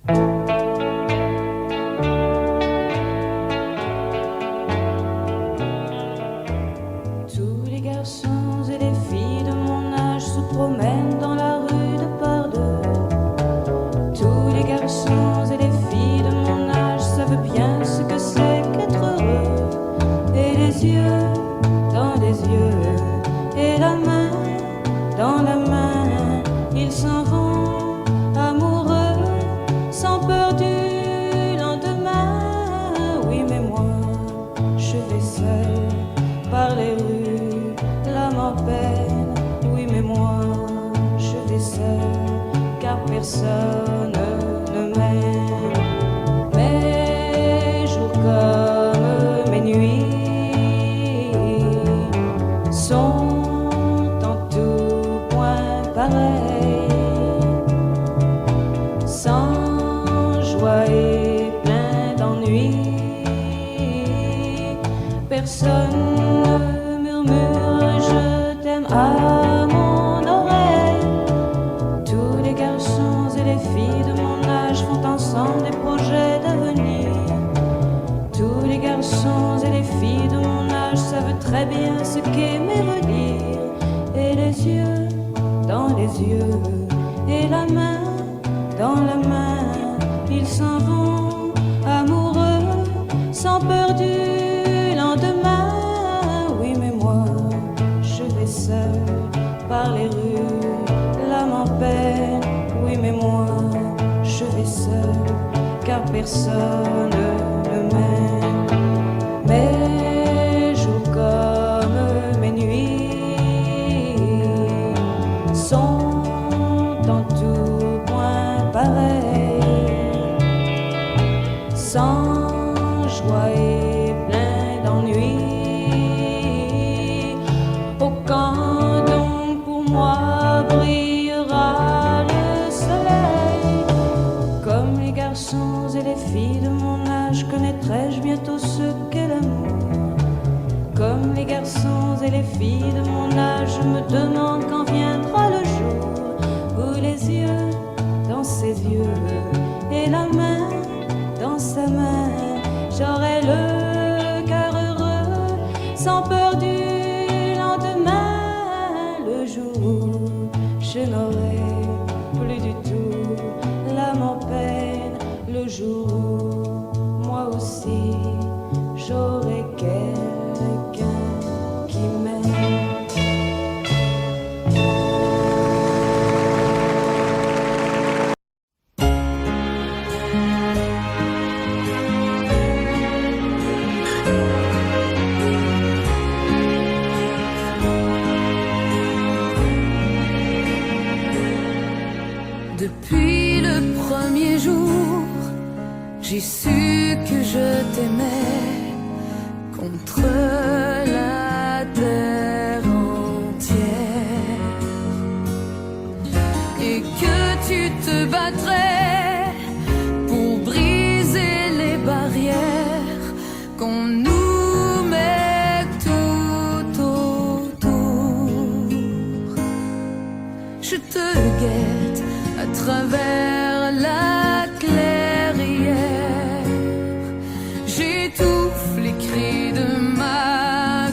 Tous les garçons et les filles de mon âge se promènent dans la rue de par deux. Tous les garçons et les filles de mon âge savent bien ce que c'est qu'être heureux. Et les yeux dans les yeux, et la main dans la main, ils s'en vont amoureux, sans peur du lendemain. Oui, mais moi, je vais seul par les rues, l'âme en peine. Oui, mais moi, je vais seul, car personne ne m'aime. Mes jours comme mes nuits sont en tout point pareils, sans joie et plein d'ennui. Personne ne murmure je t'aime à mon oreille. Tous les garçons et les filles de mon âge font ensemble des projets d'avenir. Tous les garçons et les filles de mon âge savent très bien ce qu'aimer veut dire. Et les yeux dans les yeux, et la main dans la main, ils s'en vont amoureux, sans peur du lendemain. Oui, mais moi, je vais seul par les rues, l'âme en peine. Oui, mais moi, je vais seul, car personne ne m'aime. Mes jours comme mes nuits sont en tout point pareils, sans joie et plein d'ennui. Oh, quand donc pour moi brillera le soleil, comme les garçons et les filles de mon âge, connaîtrai-je bientôt ce qu'est l'amour. Comme les garçons et les filles de mon âge, je me demande quand viendra le jour où les yeux dans ses yeux, et la main dans sa main, j'aurai le cœur heureux, sans peur du lendemain. Le jour où je n'aurai plus du tout l'âme en peine, le jour où moi aussi j'aurai quelqu'un qui m'aime. Depuis le premier jour, j'ai su que je t'aimais contre la terre entière, et que tu te battrais pour briser les barrières qu'on nous met tout autour. Je te guette à travers la clairière, j'étouffe les cris de ma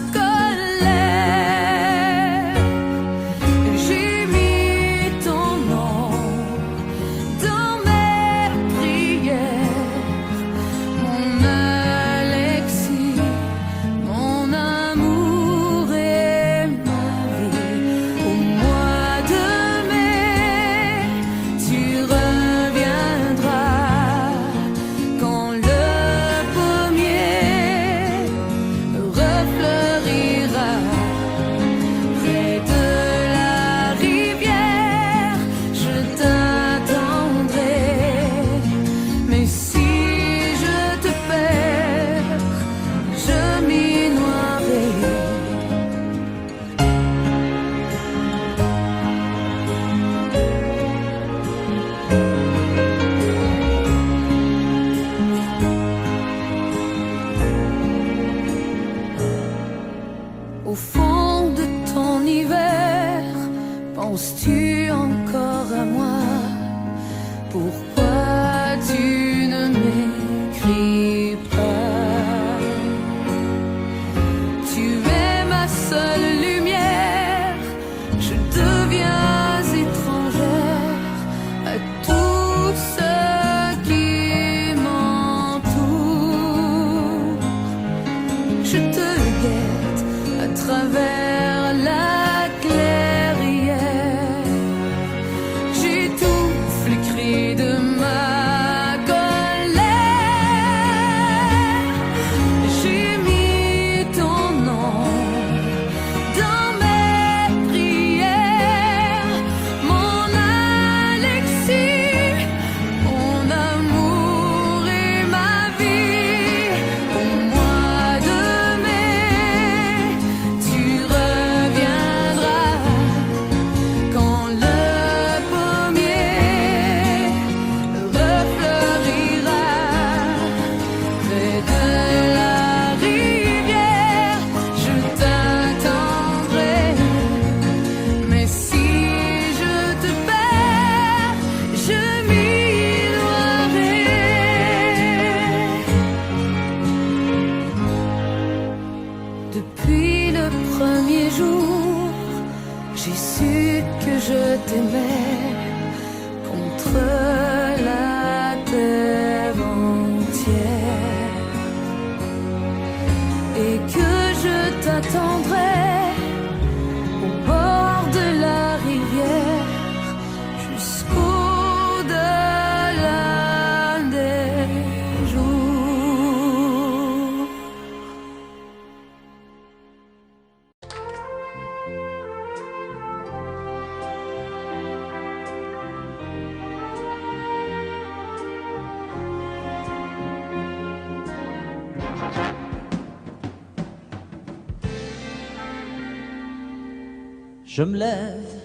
Je me lève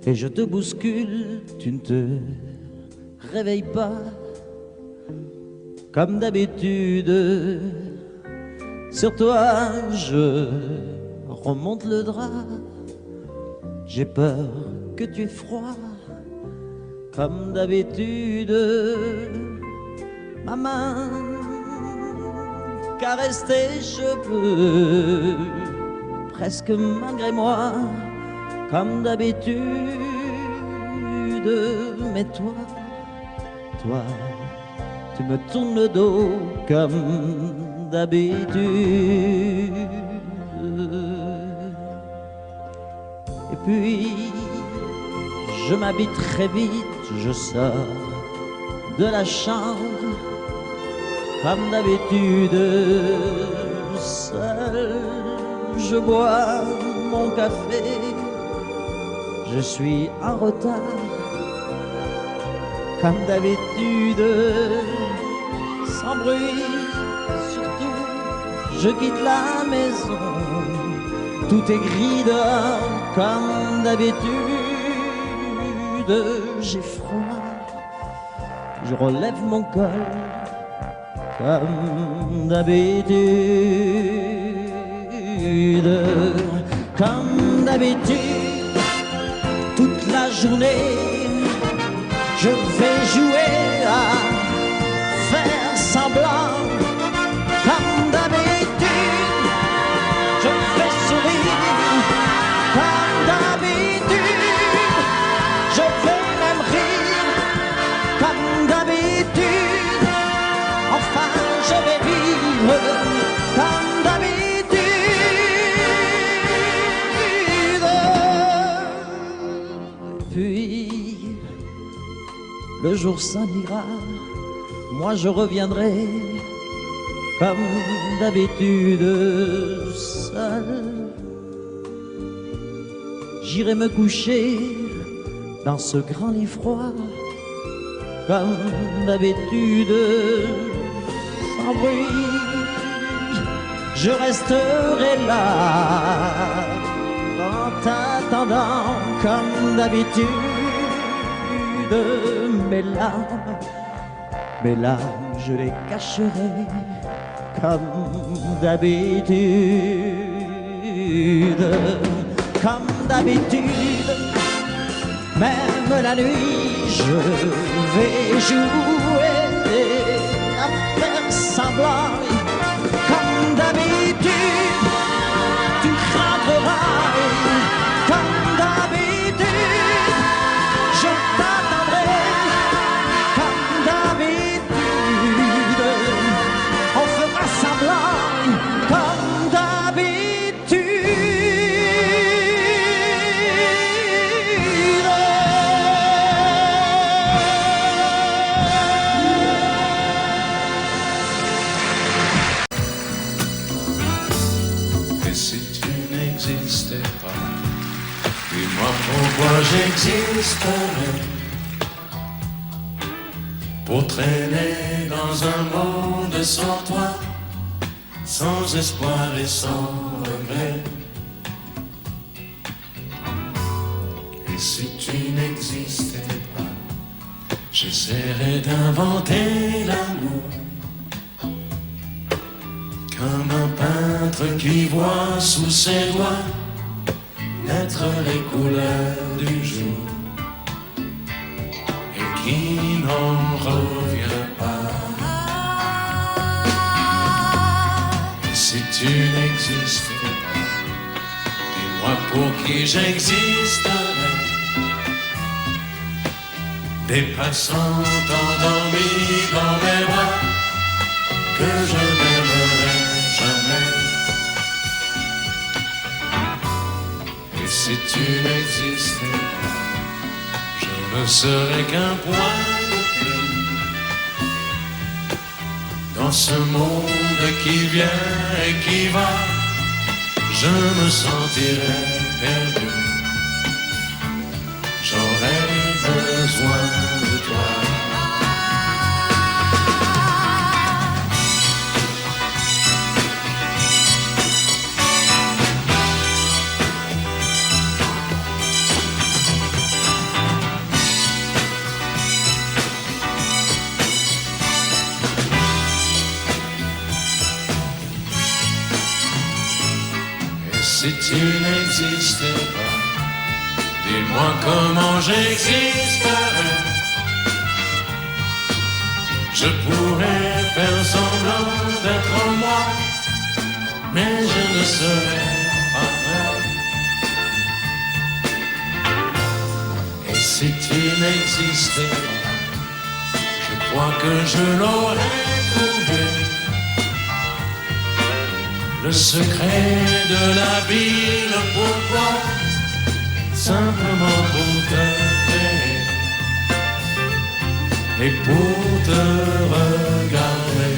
et je te bouscule, tu ne te réveilles pas comme d'habitude. Sur toi, je remonte le drap. J'ai peur que tu aies froid comme d'habitude. Ma main caresse tes cheveux, presque malgré moi, comme d'habitude. Mais toi, tu me tournes le dos comme d'habitude. Et puis, je m'habille très vite, je sors de la chambre comme d'habitude. Seul, je bois mon café, je suis en retard comme d'habitude. Sans bruit, surtout, je quitte la maison. Tout est gris dehors comme d'habitude. J'ai froid, je relève mon col comme d'habitude. Comme d'habitude, toute la journée, je vais jouer à faire semblant. Comme d'habitude, je fais sourire. Comme d'habitude, je vais même rire. Comme d'habitude, enfin je vais vivre. Comme d'habitude. Puis le jour s'en ira, moi je reviendrai comme d'habitude seul. J'irai me coucher dans ce grand lit froid comme d'habitude, sans bruit. Je resterai là en t'attendant comme d'habitude. Mes larmes, je les cacherai comme d'habitude. Comme d'habitude, même la nuit, je vais jouer à faire semblant. Comme d'habitude, tu craqueras. Comme d'habitude, je t'attendrai. Comme d'habitude, on fera semblant. Comme d'habitude. Et si tu n'existais pas, dis-moi pourquoi j'existerais. Pour traîner dans un monde sans toi, sans espoir et sans regret. Et si tu n'existais pas, j'essaierais d'inventer l'amour. Comme un peintre qui voit sous ses doigts naître les couleurs du jour et qui n'en revient pas. Et si tu n'existais pas, dis-moi pour qui j'existerais. Des passants endormis dans mes bras que je n'aimerais jamais. Et si tu n'existais pas, je ne serais qu'un point de plus dans ce monde qui vient et qui va. Je me sentirais perdu. J'aurais besoin de toi. si tu n'existais pas, dis-moi comment j'existerais. Je pourrais faire semblant d'être moi, mais je ne serais pas vrai. Et si tu n'existais pas, je crois que je l'aurais trouvé. Le secret de la vie, le pourquoi, simplement pour te créer et pour te regarder.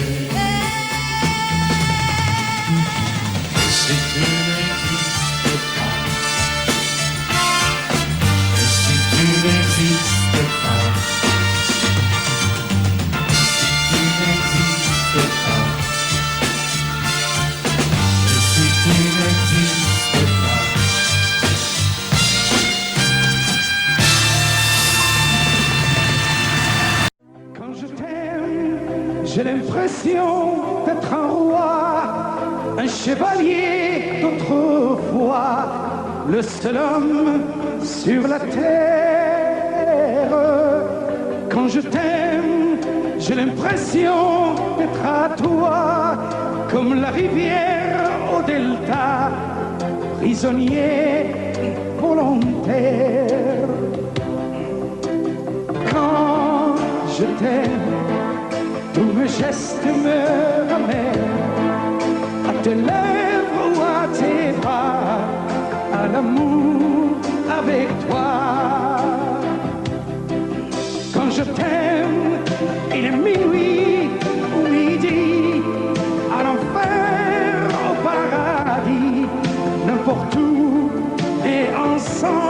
Et si tu n'existes pas, et si tu n'existes pas, si tu n'existes pas, et si tu n'existes pas. J'ai l'impression d'être un roi, un chevalier d'autrefois, le seul homme sur la terre. Quand je t'aime, j'ai l'impression d'être à toi, comme la rivière au delta, prisonnier volontaire. Quand je t'aime, tous mes gestes me ramènent à tes lèvres ou à tes bras, à l'amour avec toi. Quand je t'aime, il est minuit ou midi, à l'enfer, au paradis, n'importe où et ensemble.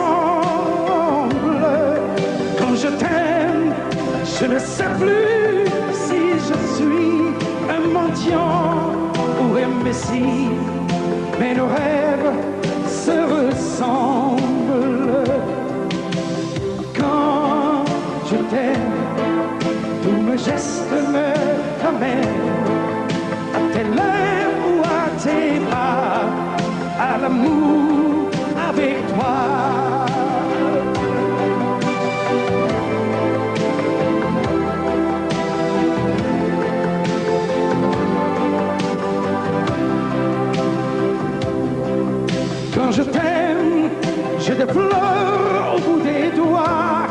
Quand je t'aime, je ne sais plus si je suis un mendiant ou imbécile, mais nos rêves se ressemblent. Quand je t'aime, tous mes gestes me ramènent à tes lèvres ou à tes bras, à l'amour avec toi. Quand je t'aime, j'ai des fleurs au bout des doigts,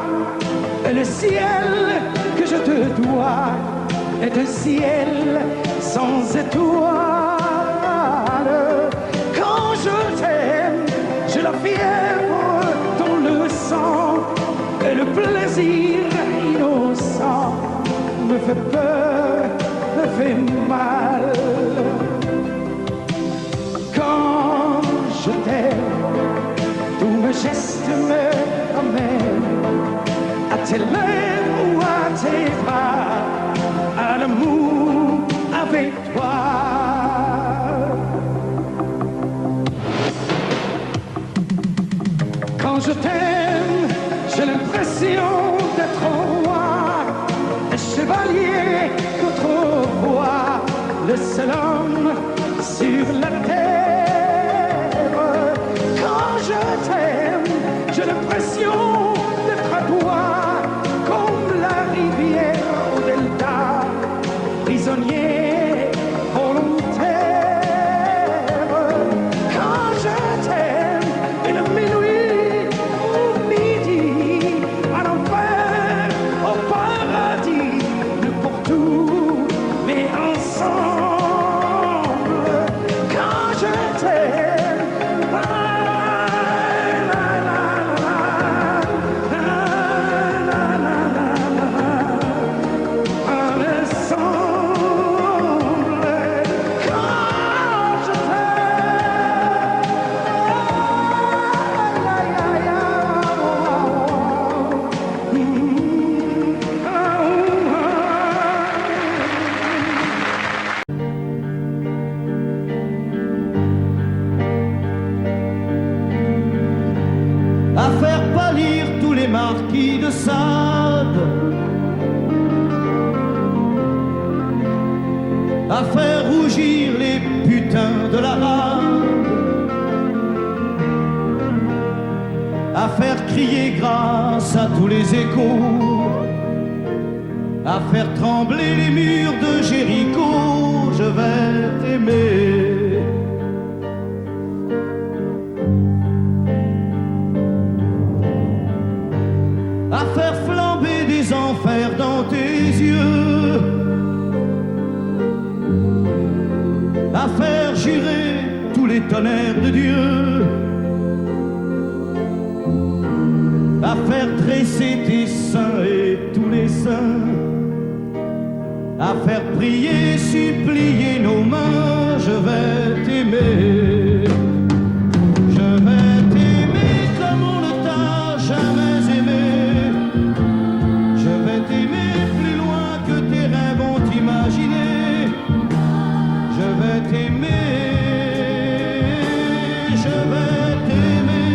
et le ciel que je te dois est un ciel sans étoiles. Quand je t'aime, j'ai la fièvre dans le sang, et le plaisir innocent me fait peur, me fait mal. Quand je t'aime, tous mes gestes me ramènent à tes lèvres ou à tes bras, à l'amour avec toi. Quand je t'aime, j'ai l'impression d'être un roi, un chevalier d'autrefois, le seul homme sur la terre. Quand je t'aime, j'ai l'impression d'être à toi, comme la rivière au delta, prisonnier volontaire. Quand je t'aime, une minuit ou midi, à l'enfer, au paradis, n'importe où, mais ensemble. Quand je t'aime, à faire pâlir tous les marquis de Sade, à faire rougir les putains de la rade, crier grâce à tous les échos, à faire trembler les murs de Jéricho. Je vais t'aimer. À faire flamber des enfers dans tes yeux, à faire jurer tous les tonnerres de Dieu, à faire dresser tes seins et tous les saints, à faire prier, supplier nos mains. Je vais t'aimer. Je vais t'aimer comme on ne t'a jamais aimé. Je vais t'aimer plus loin que tes rêves ont imaginé. Je vais t'aimer. Je vais t'aimer.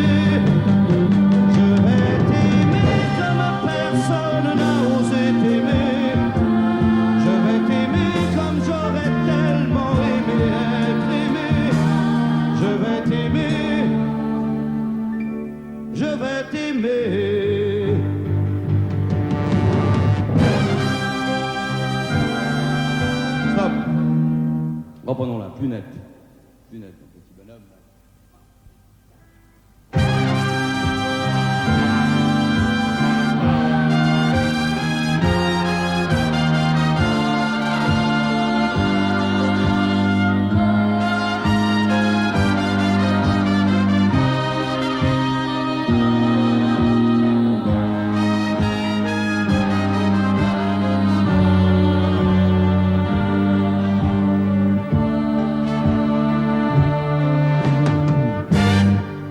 Je vais t'aimer comme personne n'a osé t'aimer. Je vais t'aimer comme j'aurais tellement aimé être aimé. Je vais t'aimer. Je vais t'aimer. Stop. Reprenons-la, plus net. Plus net, mon petit bonhomme.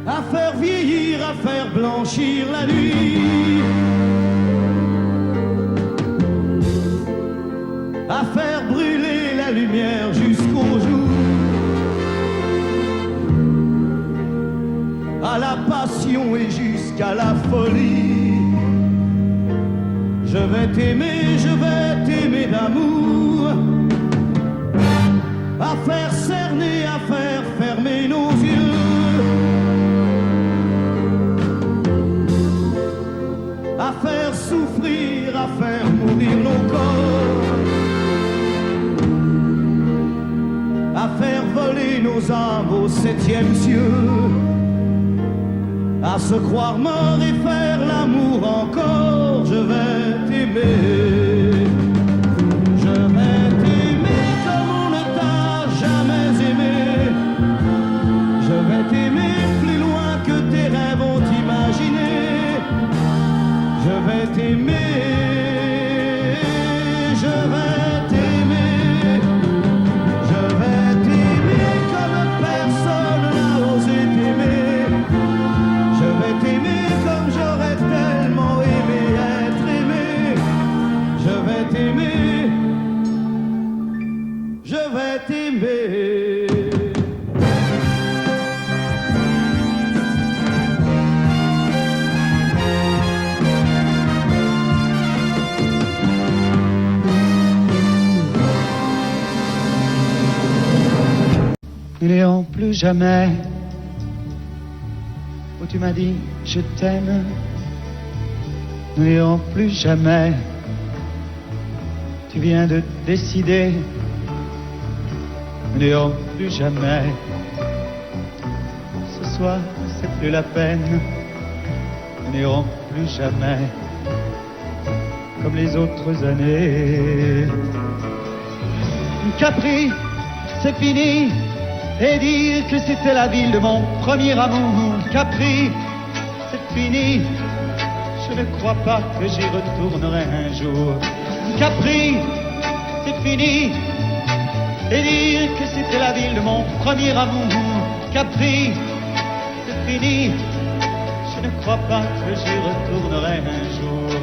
À faire vieillir, à faire blanchir la nuit, à faire brûler la lumière jusqu'au jour, à la passion et jusqu'à la folie. Je vais t'aimer d'amour, à faire cerner, à faire fermer nos yeux, à faire souffrir, à faire mourir nos corps, à faire voler nos âmes au 7e cieux, à se croire mort et faire l'amour encore. Je vais t'aimer. Je vais t'aimer comme on ne t'a jamais aimé. Je vais t'aimer plus loin que tes rêves ont imaginé. Je vais t'aimer, je vais t'aimer, je vais t'aimer comme personne n'a osé t'aimer. Je vais t'aimer comme j'aurais tellement aimé être aimé. Je vais t'aimer, je vais t'aimer. Nous n'irons plus jamais où tu m'as dit je t'aime. Nous n'irons plus jamais. Tu viens de décider. Nous n'irons plus jamais. Ce soir, c'est plus la peine. Nous n'irons plus jamais comme les autres années. Capri, c'est fini. Et dire que c'était la ville de mon premier amour. Capri, c'est fini. Je ne crois pas que j'y retournerai un jour. Capri, c'est fini. Et dire que c'était la ville de mon premier amour. Capri, c'est fini. Je ne crois pas que j'y retournerai un jour.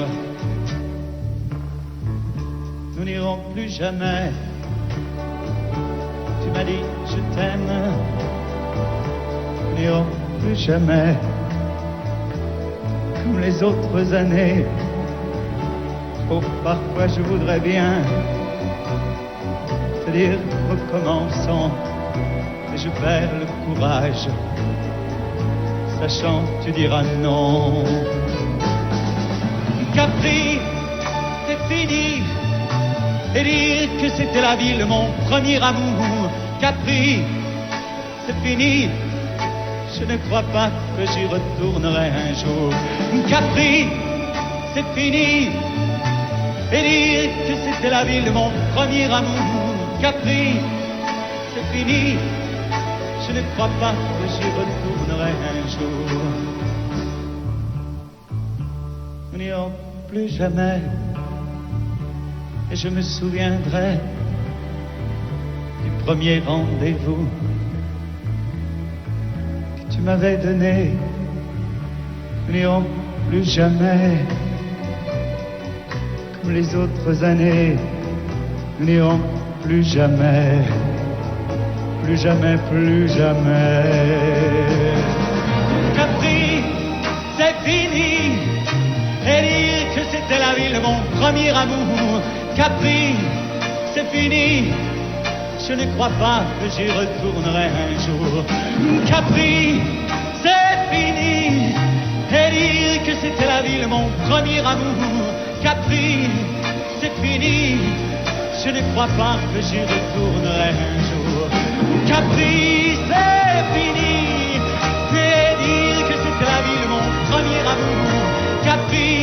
Nous n'irons plus jamais. Tu m'as dit je t'aime. Nous n'irons plus jamais comme les autres années. Oh, parfois je voudrais bien te dire recommençons, mais je perds le courage. sachant tu diras non. Capri, c'est fini, et dire que c'était la ville, mon premier amour. Capri, c'est fini, je ne crois pas que j'y retournerai un jour. Capri, c'est fini, et dire que c'était la ville, mon premier amour. Capri, c'est fini, je ne crois pas que j'y retournerai un jour. Nous n'irons plus jamais, et je me souviendrai du premier rendez-vous que tu m'avais donné. Nous n'irons plus jamais, comme les autres années. Nous n'irons plus jamais, plus jamais, plus jamais. Capri, c'est fini, et dire que c'était la ville, mon premier amour. Capri, c'est fini, je ne crois pas que j'y retournerai un jour. Capri, c'est fini, et dire que c'était la ville, mon premier amour. Capri, c'est fini, je ne crois pas que j'y retournerai un jour. Capri, c'est fini, et dire que c'était la ville, mon premier amour. Capri,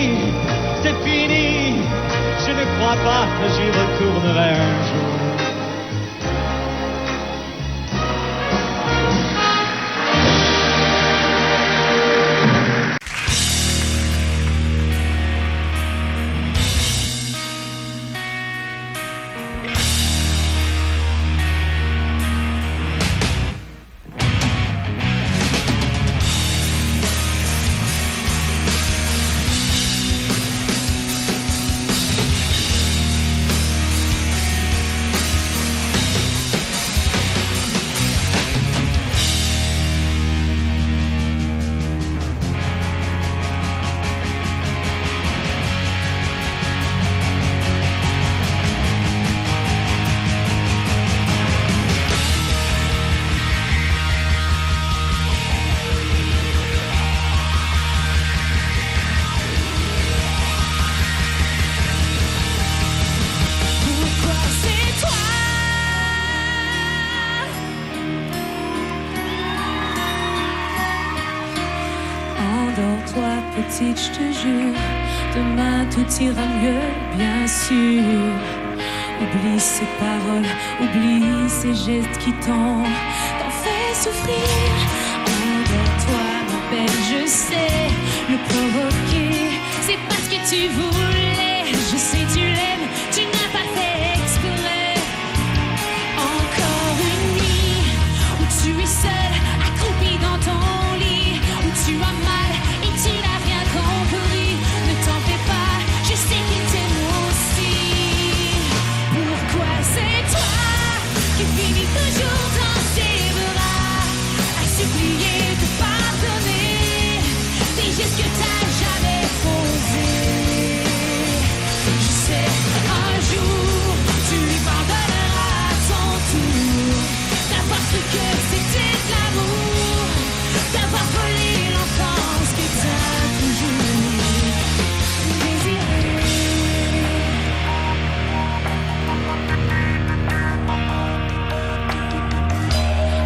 c'est fini, je ne crois pas que j'y retournerai un jour. Je te jure, demain tout ira mieux, bien sûr. Oublie ces paroles, oublie ces gestes qui t'ont fait souffrir. Endors-toi, ma belle, je sais le provoquer. C'est parce que tu voulais, je sais tu l'aimes, tu n'as pas fait exprès. Encore une nuit où tu es seule, accroupie dans ton lit, où tu as mal et tu n'as rien compris. Ne t'en fais pas, je sais qu'il t'aime aussi. Pourquoi c'est toi qui finis toujours dans ses bras, à supplier de pardonner des gestes que t'as jamais posés? Je sais, un jour tu lui pardonneras à ton tour d'avoir cru que c'était de l'amour, d'avoir volé l'enfance que t'as toujours désiré.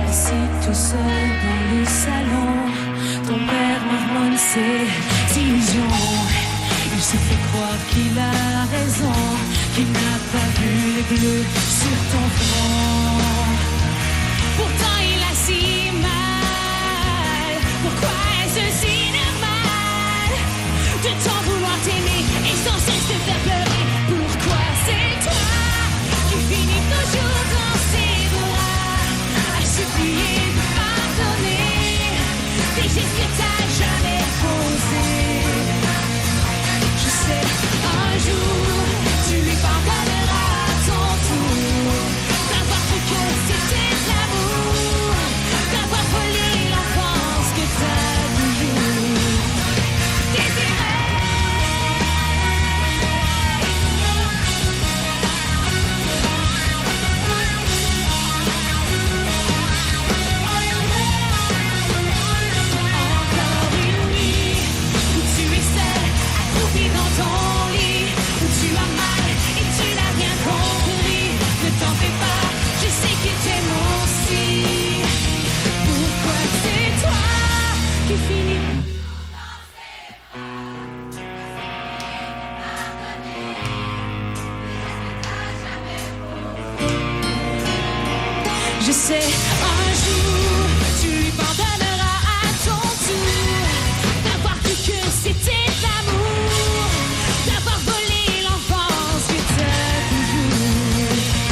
Assis tout seul dans le salon, ton père marmonne ses illusions. Il se fait croire qu'il a raison, qu'il n'a pas vu les bleus sur ton front. Pourtant il a si mal. Pourquoi est-ce si normal de t'en vouloir t'aimer et sans cesse te faire pleurer? Pourquoi c'est toi qui finis toujours dans ses bras, à supplier de pardonner des gestes que t'as jamais posés? Je sais, un jour tu lui pardonneras à ton tour d'avoir cru que sais, un jour, tu lui pardonneras à ton tour d'avoir cru que c'était l'amour, d'avoir volé l'enfance que t'as toujours désiré.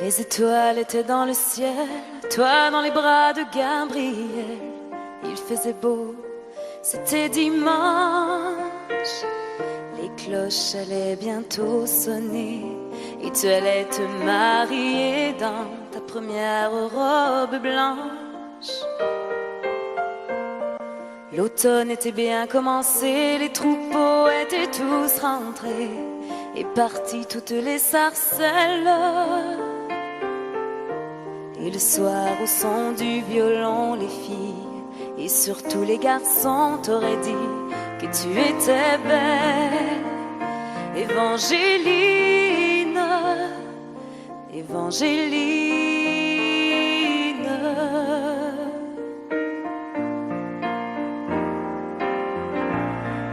Les étoiles étaient dans le ciel, toi dans les bras de Gabriel. Il faisait beau, c'était dimanche. Les cloches allaient bientôt sonner et tu allais te marier dans ta première robe blanche. L'automne était bien commencé, les troupeaux étaient tous rentrés et partis toutes les sarcelles. Et le soir au son du violon, les filles et surtout les garçons t'auraient dit que tu étais belle. Évangéline, Évangéline.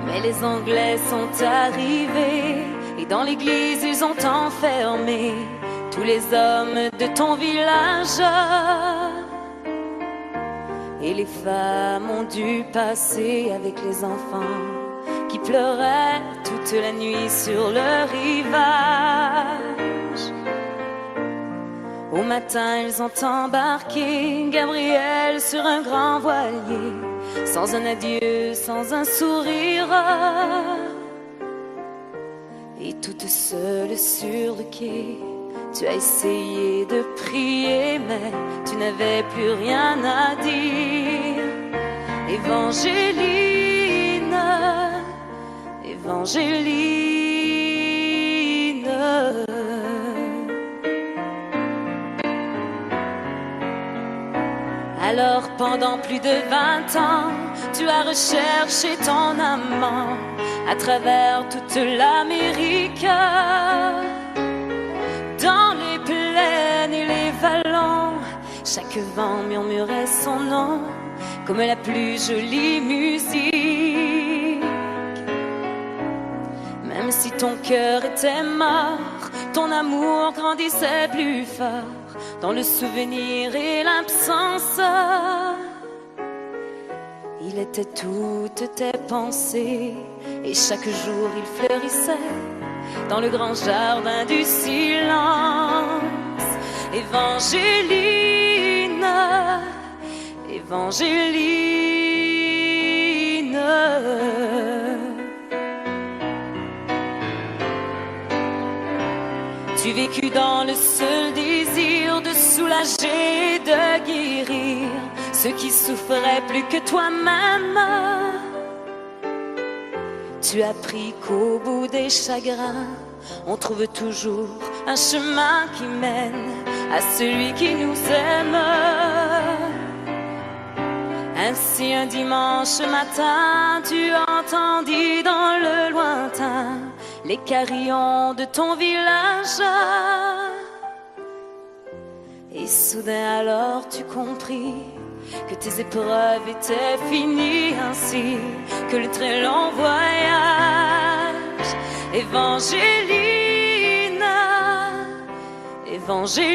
Mais les Anglais sont arrivés et dans l'église ils ont enfermé tous les hommes de ton village. Et les femmes ont dû passer avec les enfants qui pleuraient toute la nuit sur le rivage. Au matin ils ont embarqué Gabriel sur un grand voilier, sans un adieu, sans un sourire. Et toute seule sur le quai, tu as essayé de prier, mais tu n'avais plus rien à dire. Évangéline, Évangéline. Alors pendant plus de 20 ans, tu as recherché ton amant à travers toute l'Amérique. Dans les plaines et les vallons, chaque vent murmurait son nom comme la plus jolie musique. Même si ton cœur était mort, ton amour grandissait plus fort dans le souvenir et l'absence. Il était toutes tes pensées et chaque jour il fleurissait dans le grand jardin du silence. Évangéline, Évangéline. Tu vécus dans le seul désir de soulager, de guérir ceux qui souffraient plus que toi-même. Tu as appris qu'au bout des chagrins, on trouve toujours un chemin qui mène à celui qui nous aime. Ainsi un dimanche matin, tu entendis dans le lointain les carillons de ton village. Et soudain alors tu compris que tes épreuves étaient finies, ainsi que le très long voyage. Évangélina, Évangéline,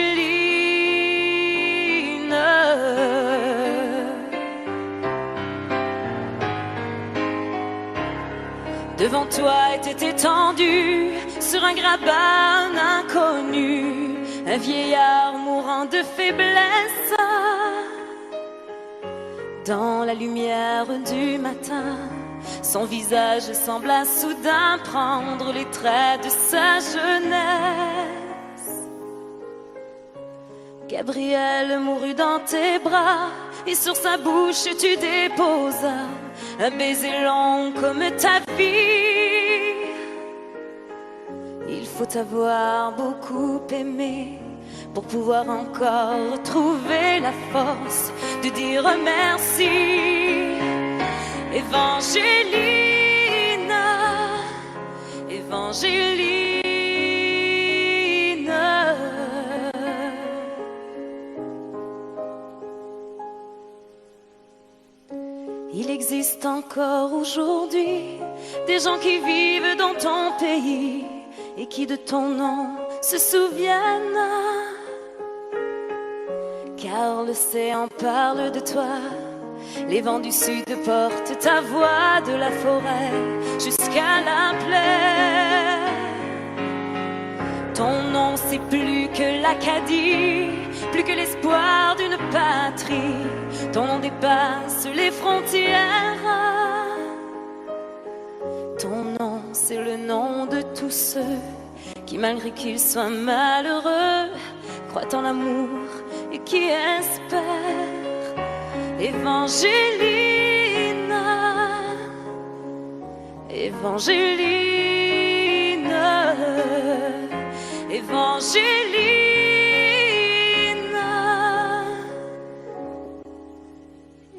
devant toi était étendu sur un grabat un inconnu, un vieillard mourant de faiblesse. Dans la lumière du matin, son visage sembla soudain prendre les traits de sa jeunesse. Gabriel mourut dans tes bras, et sur sa bouche tu déposas un baiser long comme ta vie. Il faut avoir beaucoup aimé pour pouvoir encore trouver la force de dire merci. Évangélina, Évangéline. Il existe encore aujourd'hui des gens qui vivent dans ton pays et qui de ton nom se souviennent, car l'océan parle de toi. Les vents du sud portent ta voix de la forêt jusqu'à la plaine. Ton nom c'est plus que l'Acadie, plus que l'espoir d'une patrie. Ton nom dépasse les frontières. Ton nom c'est le nom de tous ceux qui, malgré qu'ils soient malheureux, croient en l'amour et qui espèrent. Évangélina, Évangéline, Évangéline,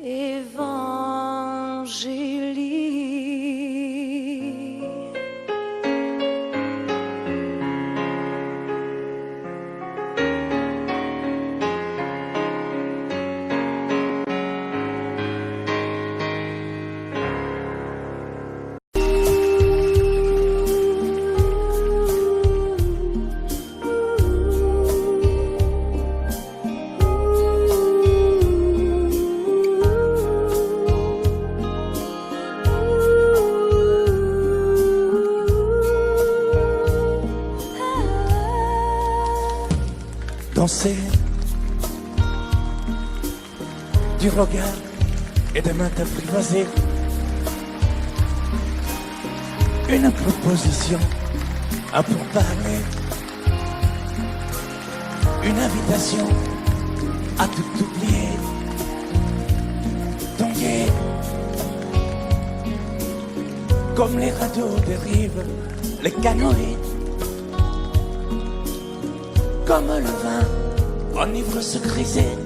Évangéline. Danser du regard et des mains apprivoisées, une proposition à pourparler, une invitation à tout oublier. Tanguer comme les radeaux des rives, les canoës, comme le vin enivre se griser,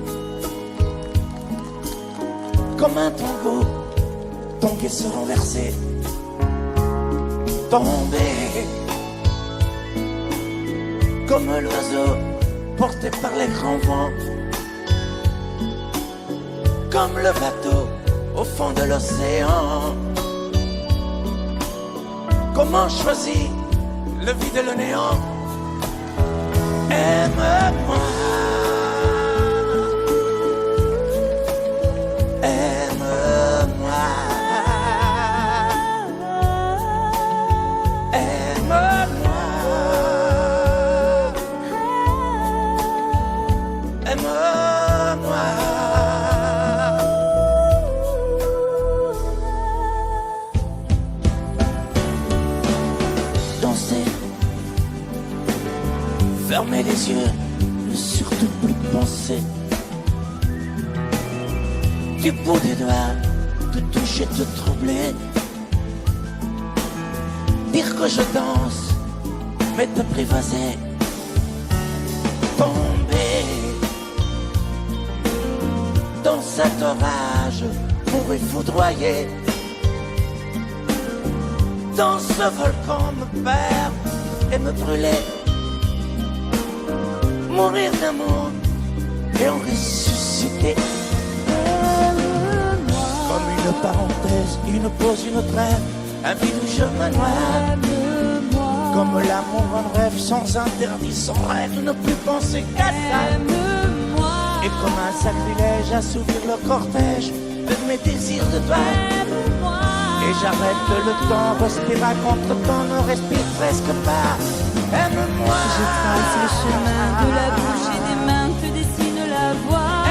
comme un tango, tanguer se renverser, tomber, comme l'oiseau porté par les grands vents, comme le bateau au fond de l'océan. Comment choisir le vide et le néant? Aime-moi, aime-moi, aime-moi, aime-moi. Danser, fermer les yeux, ne surtout plus penser. Du bout des doigts, te toucher, te troubler. Dire que je danse, mais t'apprivoiser. Tomber dans cet orage pour y foudroyer. Dans ce volcan me perdre et me brûler. Mourir d'amour et en ressusciter. Comme une parenthèse, une pause, une trêve, un vide où je me noie. Comme l'amour, un rêve sans interdit, sans règle, ne plus penser qu'à ça. Et comme un sacrilège, assouvir le cortège de mes désirs de toi. Et j'arrête le temps, respire à contre-temps, ne respire presque pas. Aime-moi. Je trace le chemin de la bouche et des mains, te dessine la voie.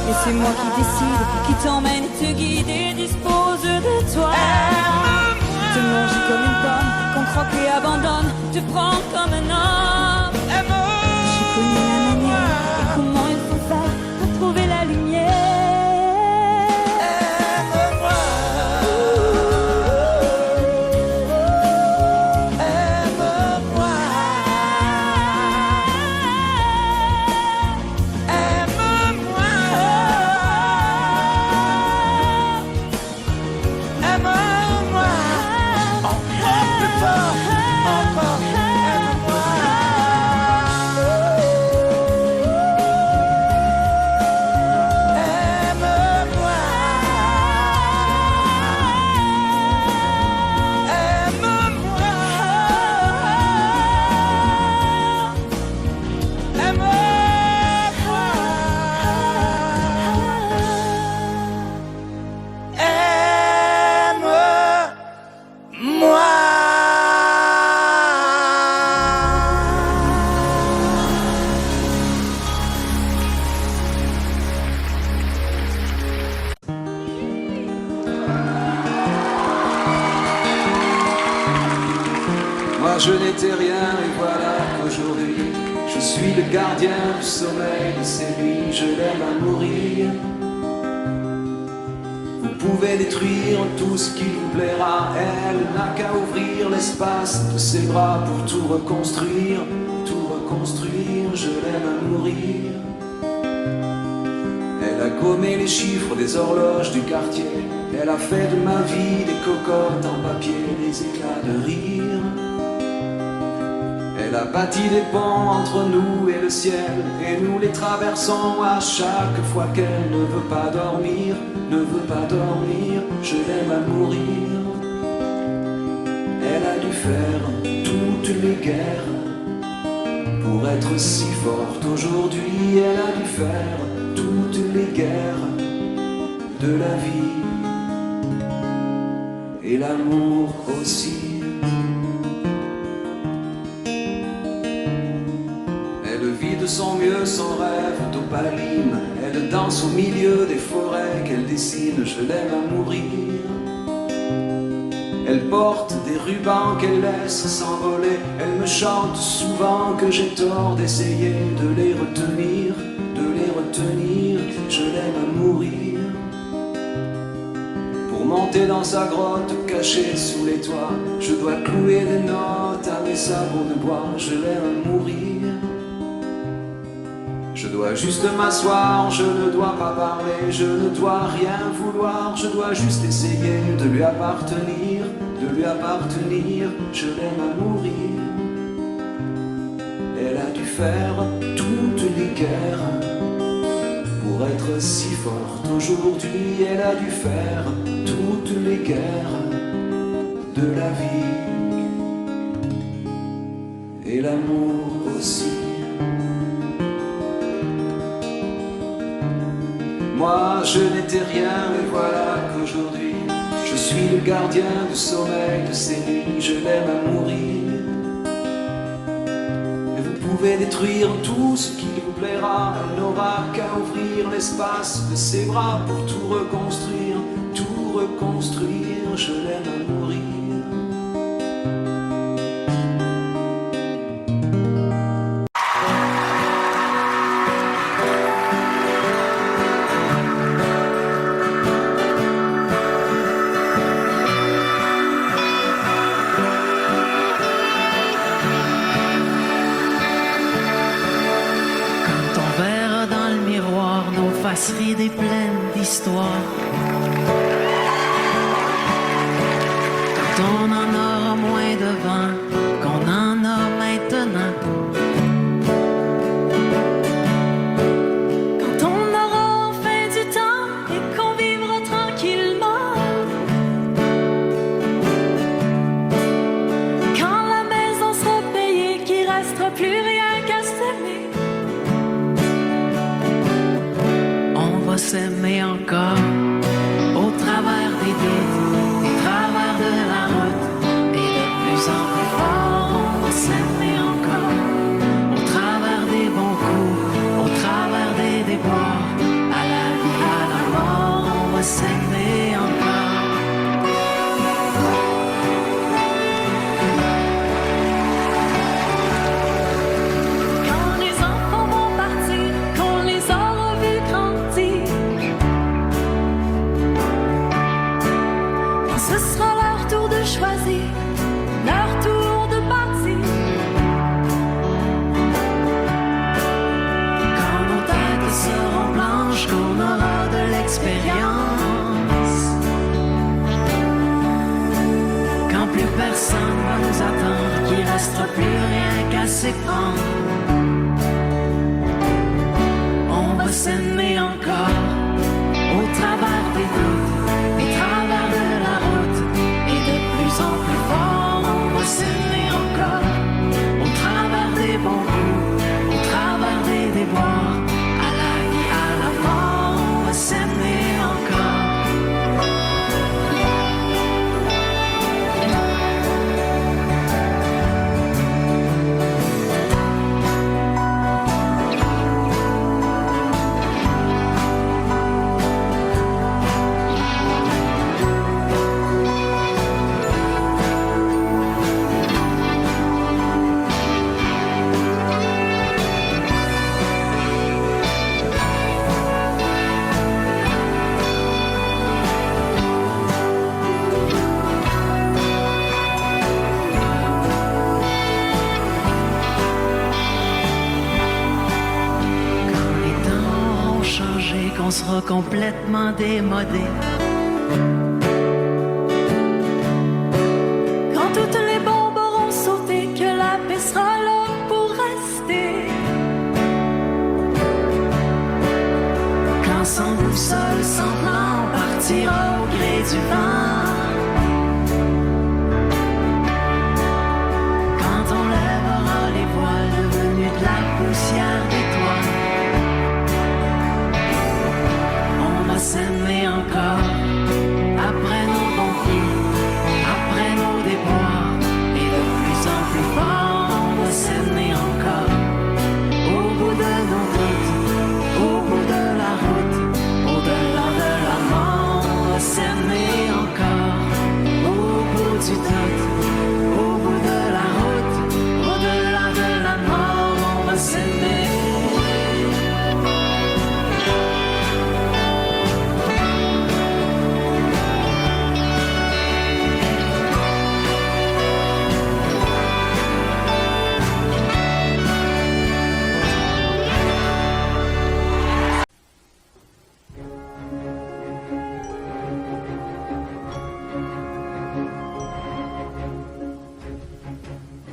Et c'est moi qui décide, qui t'emmène, te guide et dispose de toi. Te manger comme une pomme, qu'on croque et abandonne, te prends comme un homme. J'ai connu la manière et comment il faut faire pour trouver la lumière. Je n'étais rien et voilà qu'aujourd'hui je suis le gardien du sommeil de ces nuits. Je l'aime à mourir. Vous pouvez détruire tout ce qui vous plaira. Elle n'a qu'à ouvrir l'espace de ses bras pour tout reconstruire. Tout reconstruire, je l'aime à mourir. Elle a gommé les chiffres des horloges du quartier. Elle a fait de ma vie des cocottes en papier, des éclats de rire. Elle a bâti des ponts entre nous et le ciel, et nous les traversons à chaque fois qu'elle ne veut pas dormir, ne veut pas dormir, je l'aime à mourir. Elle a dû faire toutes les guerres pour être si forte aujourd'hui. Elle a dû faire toutes les guerres de la vie et l'amour aussi. De son mieux, son rêve d'opaline. Elle danse au milieu des forêts qu'elle dessine. Je l'aime à mourir. Elle porte des rubans qu'elle laisse s'envoler. Elle me chante souvent que j'ai tort d'essayer de les retenir, de les retenir. Je l'aime à mourir. Pour monter dans sa grotte cachée sous les toits, je dois clouer des notes à mes sabots de bois. Je l'aime à mourir. Je dois juste m'asseoir, je ne dois pas parler, je ne dois rien vouloir, je dois juste essayer de lui appartenir, de lui appartenir, je l'aime à mourir. Elle a dû faire toutes les guerres pour être si forte aujourd'hui. Elle a dû faire toutes les guerres de la vie et l'amour aussi. Moi je n'étais rien et voilà qu'aujourd'hui je suis le gardien du sommeil de ces nuits. Je l'aime à mourir. Et vous pouvez détruire tout ce qui vous plaira. Elle n'aura qu'à ouvrir l'espace de ses bras pour tout reconstruire, tout reconstruire. Je l'aime à mourir. Des pleines d'histoires. Quand on en aura moins devant qu'on en a maintenant. plus rien qu'à s'aimer. On va s'aimer encore au travers des doutes, au travers de la route, et de plus en plus fort. On va s'aimer encore au travers des bons coups, au travers des déboires, à la vie, à la mort. On va s'aimer encore. Quand les enfants vont partir, qu'on les aura vus grandir, quand ce sera leur tour de choisir, leur tour de partir. Quand nos têtes seront blanches, qu'on aura de l'expérience, quand plus personne va nous attendre, qu'il restera plus rien qu'à s'éprendre, on va s'aimer encore au travers des doutes, au travers de la route, et de plus en plus fort. On va s'aimer encore au travers des bons coups, au travers des déboires, à la vie, à la mort. On va s'aimer encore. Quand les temps auront changé, qu'on sera complètement démodé, Quand toutes les bombes auront sauté, que la paix sera là pour rester. quand sans boussole, sans plan, on partira au gré du vent, quand on lèvera les voiles devenus de la poussière des toits, on va s'aimer encore après nos bons coups, après nos déboires, et de plus en plus fort. On va s'aimer encore au bout de nos doutes, au bout de la route, au-delà de la mort. On va s'aimer encore au bout du doute, au bout de la route, au-delà de la mort. On va s'aimer.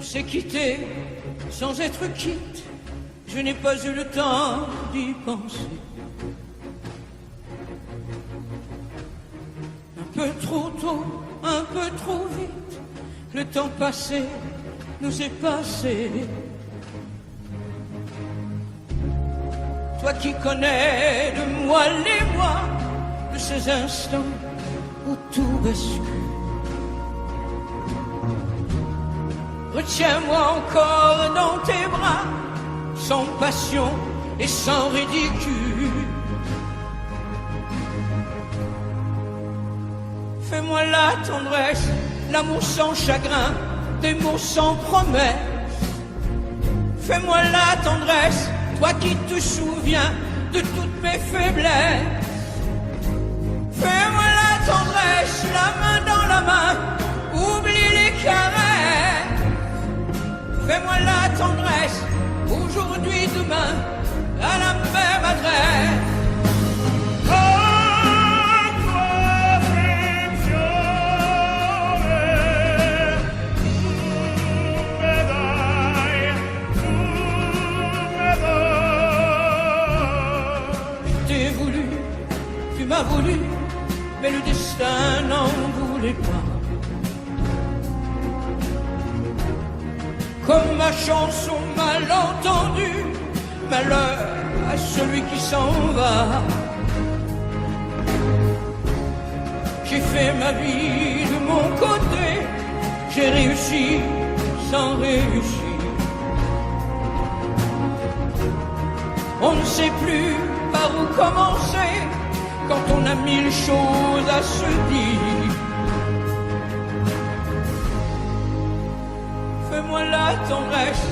C'est quitter sans être quitte, je n'ai pas eu le temps d'y penser. Un peu trop tôt, un peu trop vite, le temps passé nous est passé. Toi qui connais de moi les mois, de ces instants où tout bascule. Retiens-moi encore dans tes bras, sans passion et sans ridicule. Fais-moi la tendresse, l'amour sans chagrin, des mots sans promesse. Fais-moi la tendresse, toi qui te souviens de toutes mes faiblesses. Fais-moi la tendresse, la main dans la main, oublie les caresses. Fais-moi la tendresse, aujourd'hui, demain, à la même adresse. Tu m'as voulu, mais le destin n'en voulait pas. comme ma chanson mal entendue. Malheur à celui qui s'en va. J'ai fait ma vie de mon côté, j'ai réussi sans réussir. On ne sait plus par où commencer quand on a mille choses à se dire. Fais-moi la tendresse,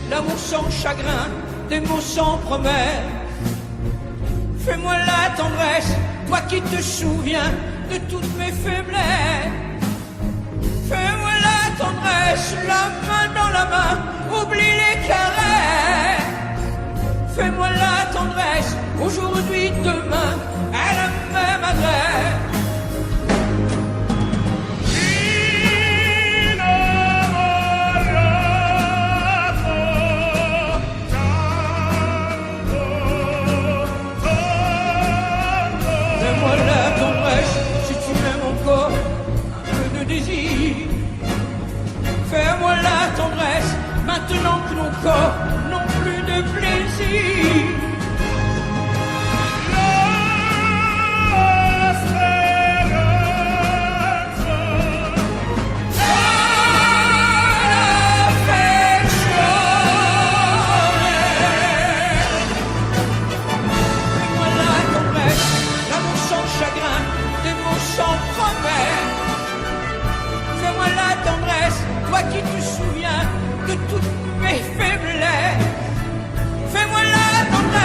l'amour sans chagrin, des mots sans promesse. Fais-moi la tendresse, toi qui te souviens de toutes mes faiblesses. Fais-moi la tendresse, la main dans la main, oublie les caresses. Fais-moi la tendresse, aujourd'hui, demain, à la même adresse. Fais-moi la tendresse, si tu m'aimes encore, un peu de désir. Fais-moi la tendresse, maintenant que nos corps n'ont plus de plaisir. Fais-moi la tendresse, toi qui te souviens de toutes mes faiblesses. Fais-moi la tendresse.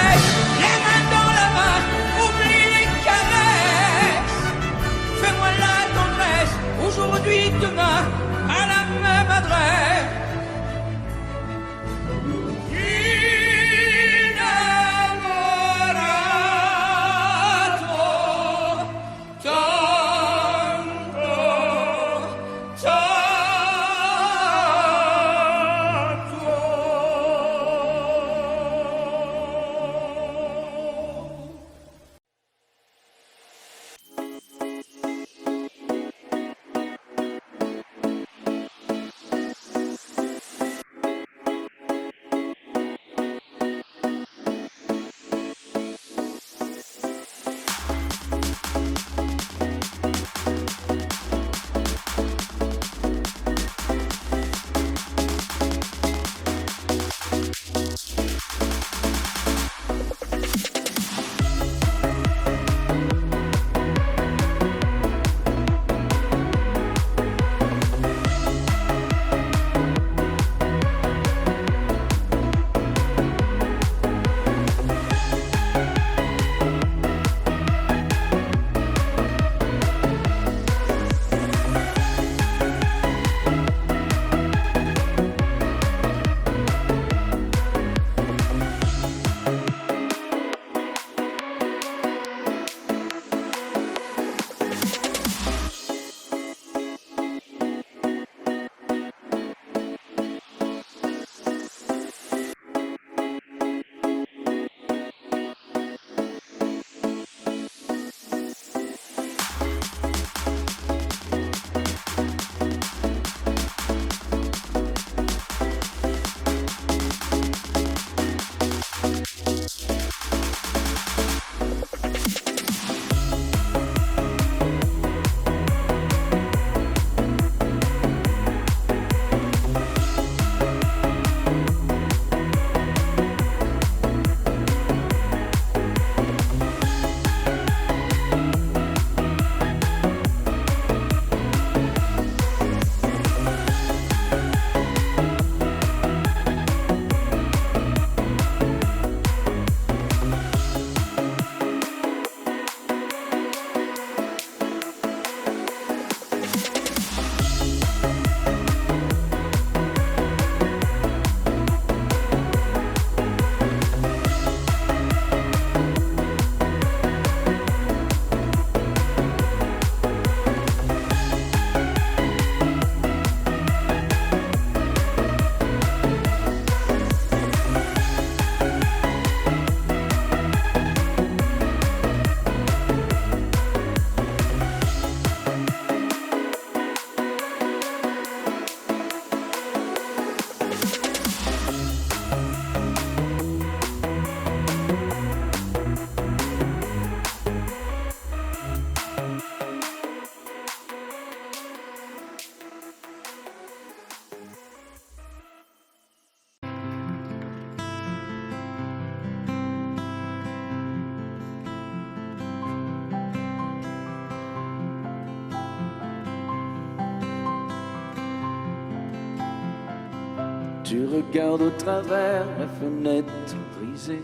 Tu regardes au travers la fenêtre brisée.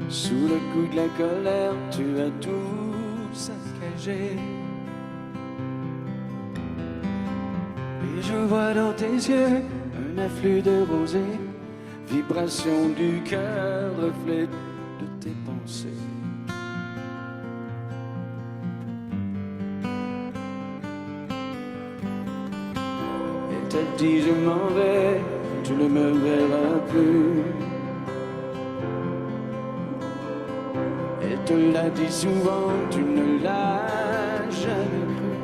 Sous le coup de la colère, tu as tout saccagé. Et je vois dans tes yeux un afflux de rosée, vibration du cœur, reflet de tes pensées. Et t'as dit je m'en vais, tu ne me verras plus. Et te l'a dit souvent, tu ne l'as jamais cru.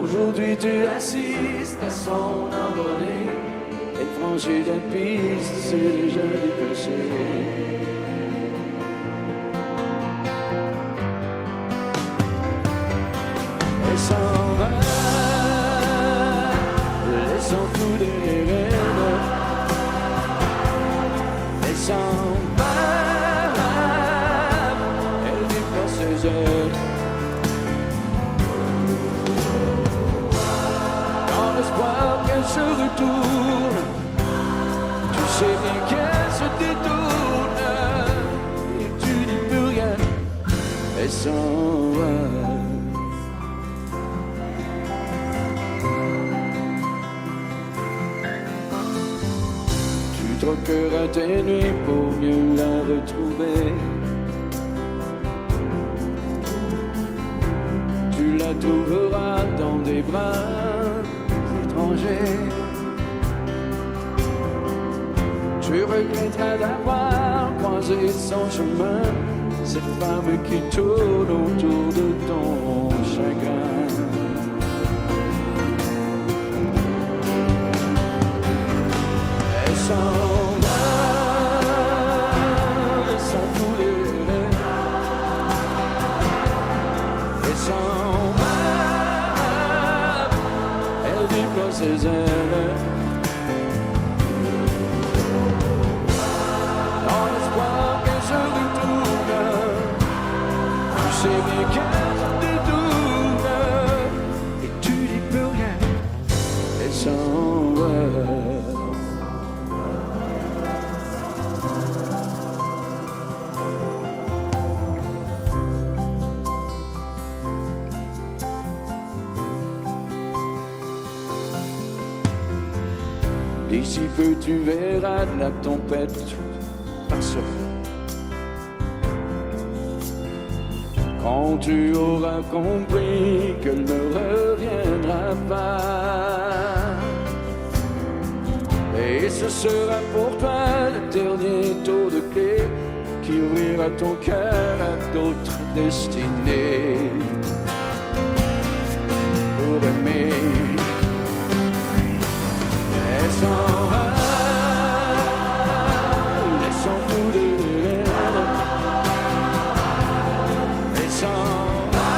Aujourd'hui tu assistes à son envolée, et franchir la piste, c'est déjà dépassé. Elle s'en va, laissant tout derrière elle. Elle s'en va, elle déploie ses ailes. Dans l'espoir qu'elle se retourne, tu sais bien qu'elle se détourne, et tu dis plus rien. Elle s'en va. Tu troqueras tes nuits pour mieux la retrouver. Tu la trouveras dans des bras étrangers. Tu regretteras d'avoir croisé son chemin, cette femme qui tourne autour de ton chagrin. Elle s'en va, sans tous les rêves. Elle s'en va, elle déploie ses ailes. Dans l'espoir qu'elle se retourne, tu sais bien qu'elle se détourne, et tu dis plus rien. Elle s'en va. D'ici peu tu verras la tempête passer. Quand tu auras compris qu'elle ne reviendra pas, et ce sera pour toi le dernier tour de clé qui ouvrira ton cœur à d'autres destinées. Pour aimer, elle s'en va, laissant tout derrière. Elle s'en va,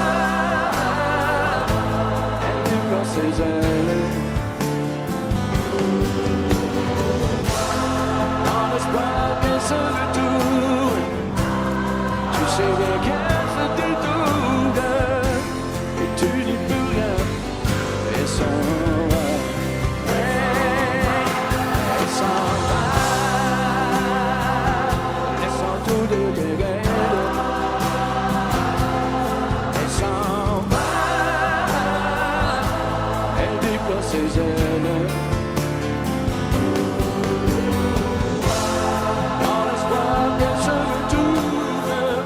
elle déploie ses ailes. Dans l'espoir qu'elle se retourne, tu sais bien qu'elle se détourne, et tu dis plus rien. Elle s'en va. Ses ailes. Dans l'espoir qu'elle se retourne,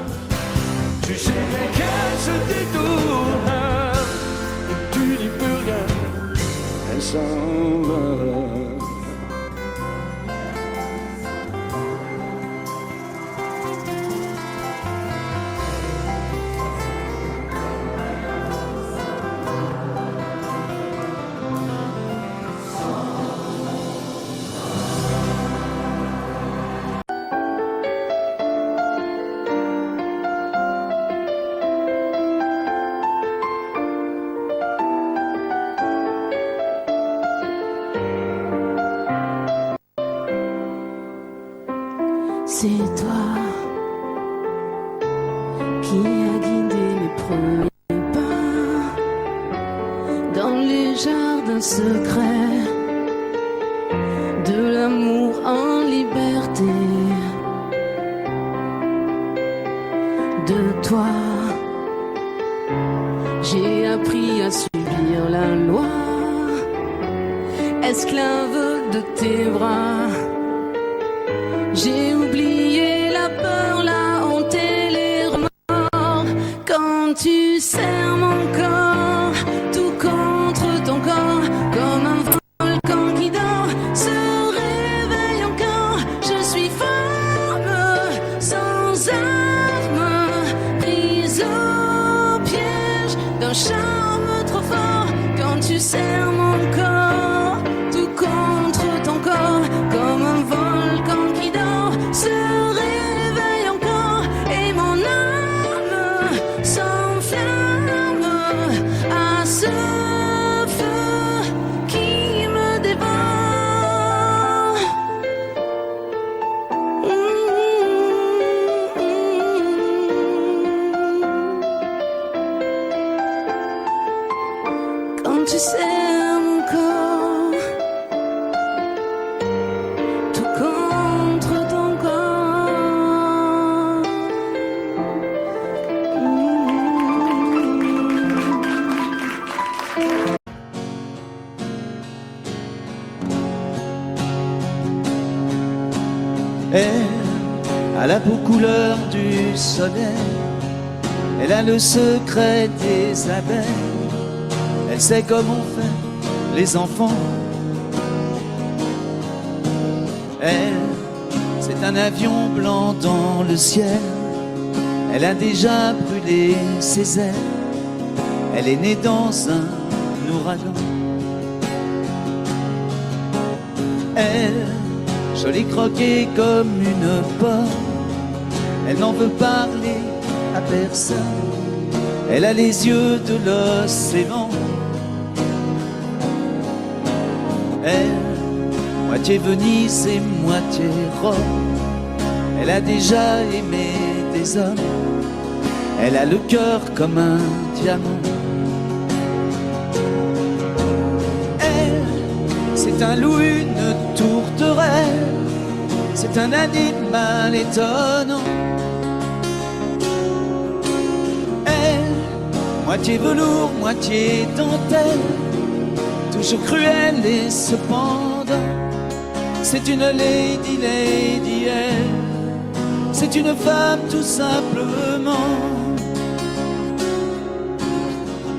tu sais bien qu'elle se détourne, et tu dis plus rien. Elle s'en va. C'est toi qui as guidé mes premiers pas. d'un secret, de l'amour en liberté. De toi, j'ai appris à subir la loi, esclave de tes bras. J'ai oublié la peur, la honte et les remords. Quand tu serres mon corps, tout contre ton corps, comme un volcan qui dort, se réveille encore. Je suis femme, sans armes, prise au piège d'un charme trop fort. Quand tu serres mon corps, tout contre ton corps, comme un volcan qui dort, se réveille encore. Et mon âme s'enflamme à ce feu qui me dévore. Quand tu serres mon corps, tout contre ton corps. Elle a la peau couleur du soleil, elle a le secret des abeilles, elle sait comment faire les enfants. Elle, c'est un avion blanc dans le ciel, elle a déjà brûlé ses ailes, elle est née dans un ouragan. Elle, jolie croquée comme une pomme, elle n'en veut parler à personne, elle a les yeux de l'océan. Elle, moitié Venise et moitié Rome, elle a déjà aimé des hommes, elle a le cœur comme un diamant. Elle, c'est un loup, une tourterelle, c'est un animal étonnant. Elle, moitié velours, moitié dentelle, toujours cruelle et cependant, c'est une lady, lady, elle, c'est une femme tout simplement.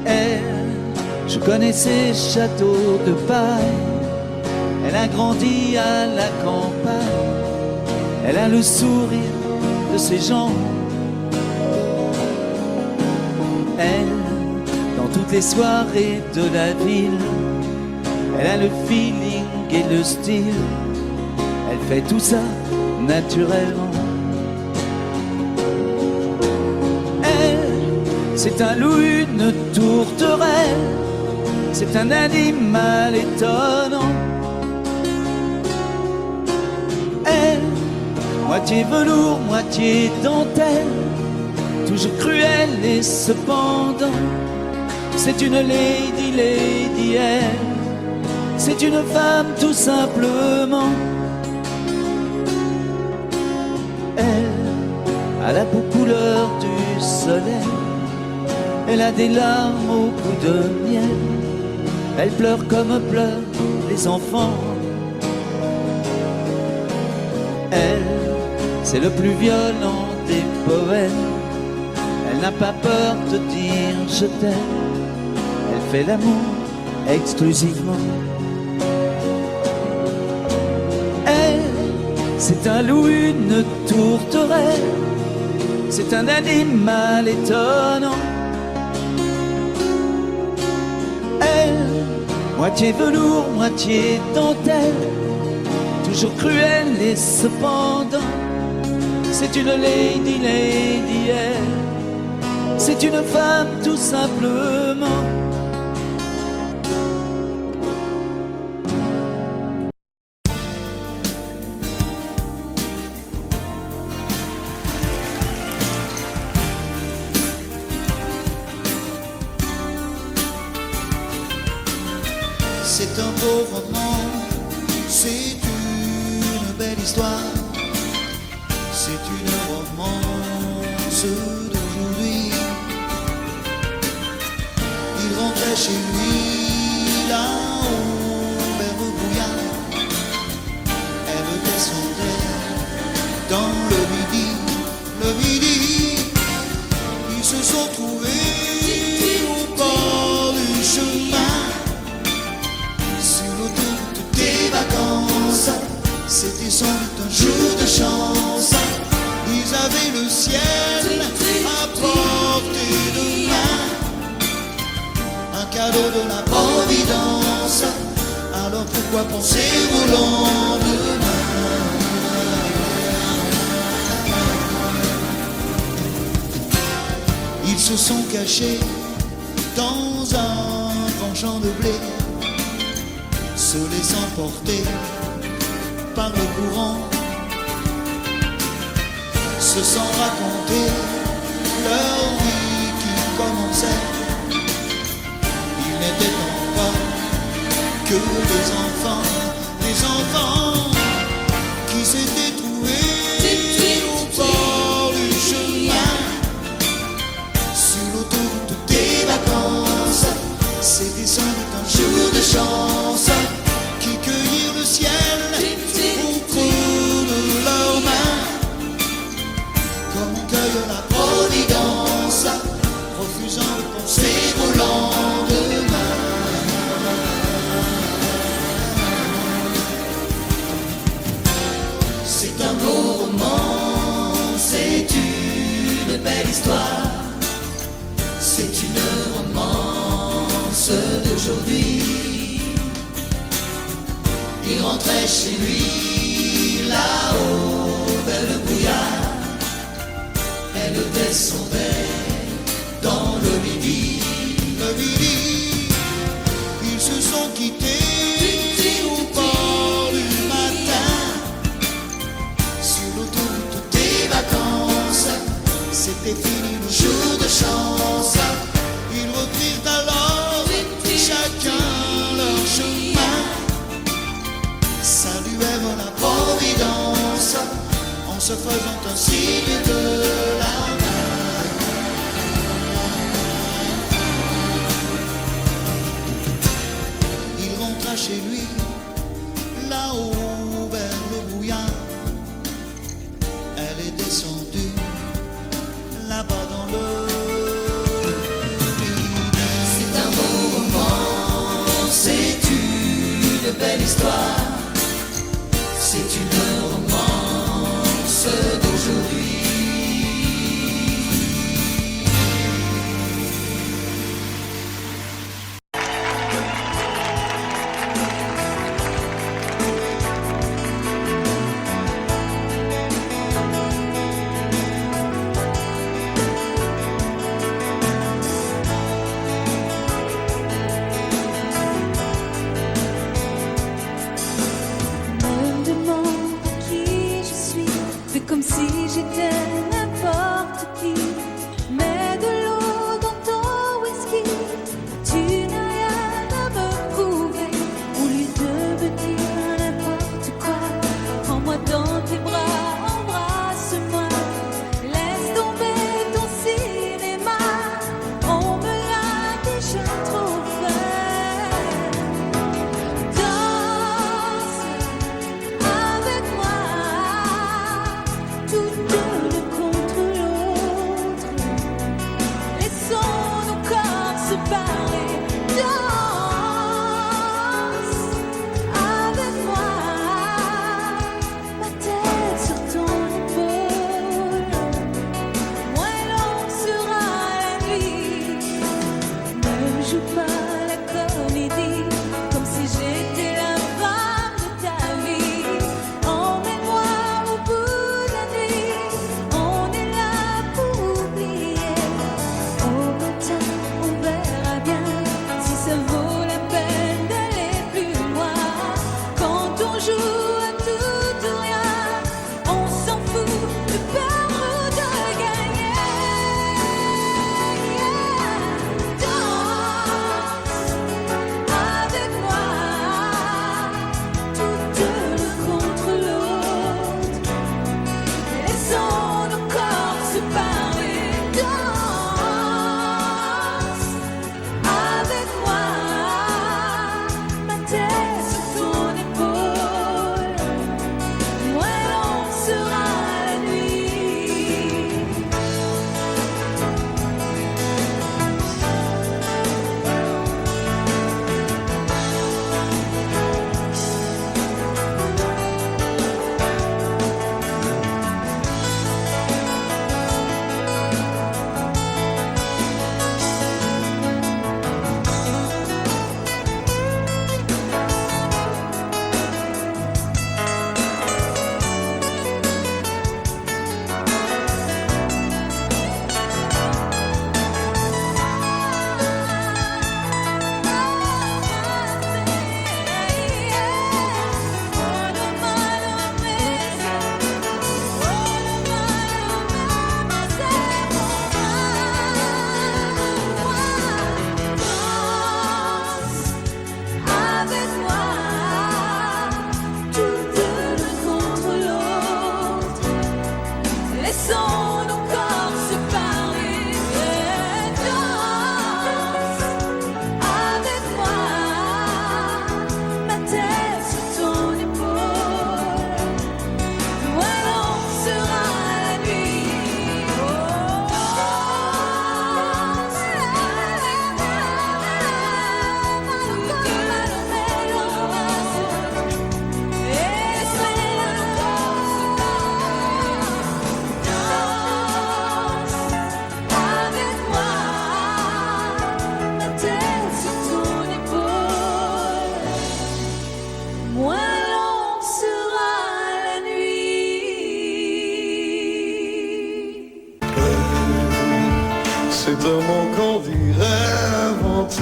Elle, je connais ses châteaux de paille, elle a grandi à la campagne, elle a le sourire de ses gens. Elle, dans toutes les soirées de la ville, elle a le feeling et le style, elle fait tout ça naturellement. Elle, c'est un loup, une tourterelle, c'est un animal étonnant. Elle, moitié velours, moitié dentelle, toujours cruelle et cependant, c'est une lady, lady, elle, c'est une femme tout simplement. Elle a la peau couleur du soleil, elle a des larmes au goût de miel, elle pleure comme pleurent les enfants. Elle, c'est le plus violent des poètes, elle n'a pas peur de dire je t'aime, elle fait l'amour exclusivement. Elle, c'est un loup, une tourterelle, c'est un animal étonnant. Elle, moitié velours, moitié dentelle, toujours cruelle et cependant, c'est une lady, lady, elle, c'est une femme tout simplement. C'est un beau roman, c'est une belle histoire, c'est une romance d'aujourd'hui. Il rentrait chez lui là-haut vers le brouillard, elle descendait dans le midi, ils se sont trouvés au bord du chemin. Sur l'autoroute des vacances, c'était sans doute un jour de chance. Ils avaient le ciel à portée de main, un cadeau de la Providence. Alors pourquoi penser au lendemain? Ils se sont cachés dans un grand champ de blé, se laissant porter par le courant, se sont raconter leur vie qui commençait. Ils n'étaient encore que des enfants qui s'étaient trouvés au bord du chemin. Sur l'autoroute des vacances, c'était sans doute un jour de chance, qui cueillirent le ciel au creux de leurs mains, comme on cueille la Providence, refusant de penser au lendemain. C'est un beau roman, c'est une belle histoire, c'est une romance d'aujourd'hui. Il rentrait chez lui là-haut vers le brouillard, elle descendait dans le midi. Ils se sont quittés au bord du matin, sur l'autoroute des vacances. C'était fini le jour de chance. Ils reprirent alors chacun leur chemin, saluèrent la Providence en se faisant un signe de la main. Il rentra chez lui là-haut vers le brouillard, elle est descendue là-bas dans le midi. C'est un beau roman, c'est une belle histoire, c'est une romance d'aujourd'hui.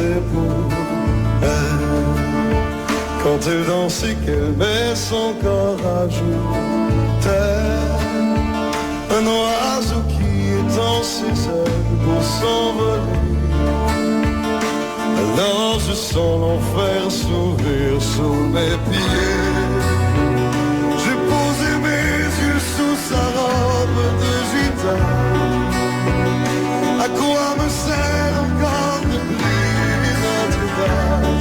dansais pour elle. Quand elle dansait, qu'elle met son corps à genoux, tel un oiseau qui étend ses ailes pour s'envoler. Alors je sens l'enfer s'ouvrir sous mes pieds. J'ai posé mes yeux sous sa robe de gitane. À quoi me sert encore de briller Notre-Dame?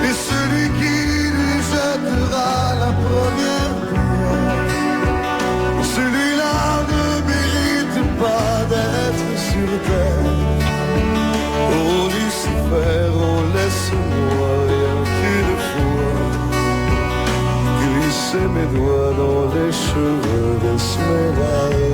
Et celui qui lui jettera la première pierre, celui-là ne mérite pas d'être sur terre. Oh Lucifer, oh laisse-moi rien qu'une fois glisser mes doigts dans les cheveux d'Esmeralda.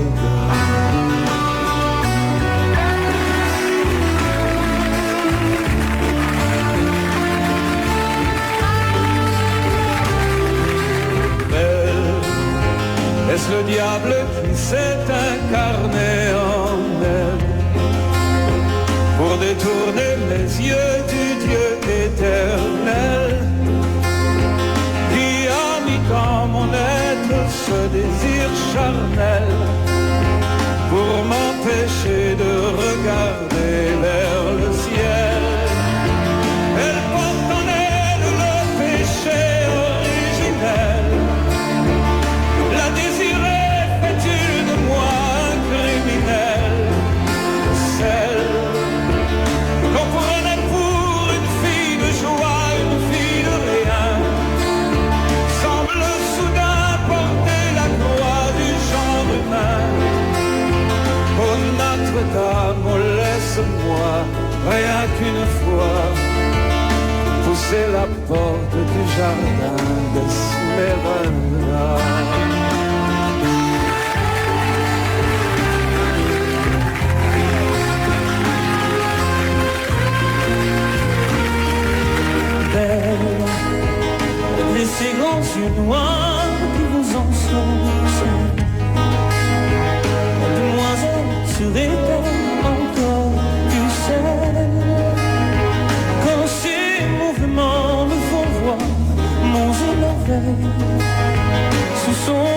Est-ce le diable qui s'est incarné en elle pour détourner les yeux du Dieu éternel qui a mis dans mon être ce désir charnel pour m'empêcher de regarder vers le ciel? Elle porte en elle le péché originel. La désirer fait-il de moi un criminel? Celle qu'on prenait pour une fille de joie, une fille de rien, semble soudain porter la croix du genre humain. Oh Notre-Dame, oh laisse-moi rien qu'une fois pousser la porte du jardin d'Esmeralda. Et ces grands yeux noirs qui vous enfoncent, demoiselle, serait-elle encore plus seule quand ces mouvements me font voir mon éveil sous son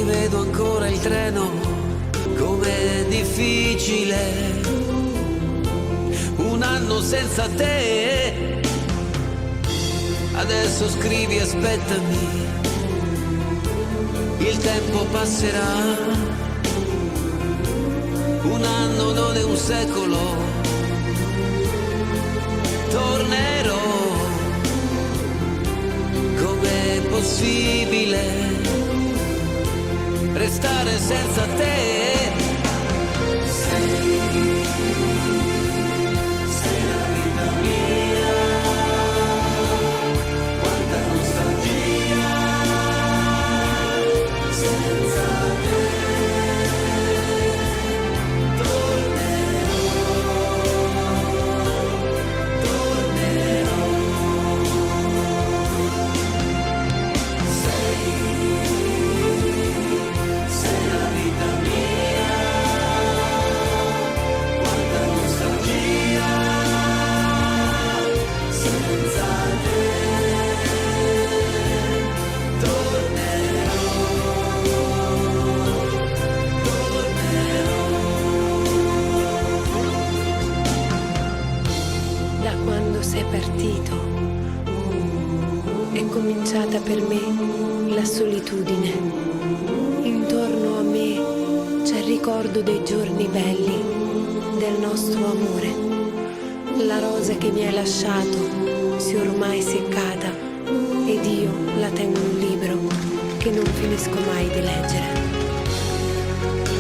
rivedo ancora il treno, com'è difficile un anno senza te. Adesso scrivi aspettami, il tempo passerà, un anno non è un secolo, tornerò. Com'è possibile restare senza te? Sei la vita mia, quanta nostalgia, senza te tornerò. Sei la vita mia, quanta nostalgia, senza te tornerò. Da quando sei partito è cominciata per me la solitudine. Intorno a me c'è il ricordo dei giorni belli, del nostro amore. La rosa che mi hai lasciato si è ormai seccata ed io la tengo in un libro che non finisco mai di leggere.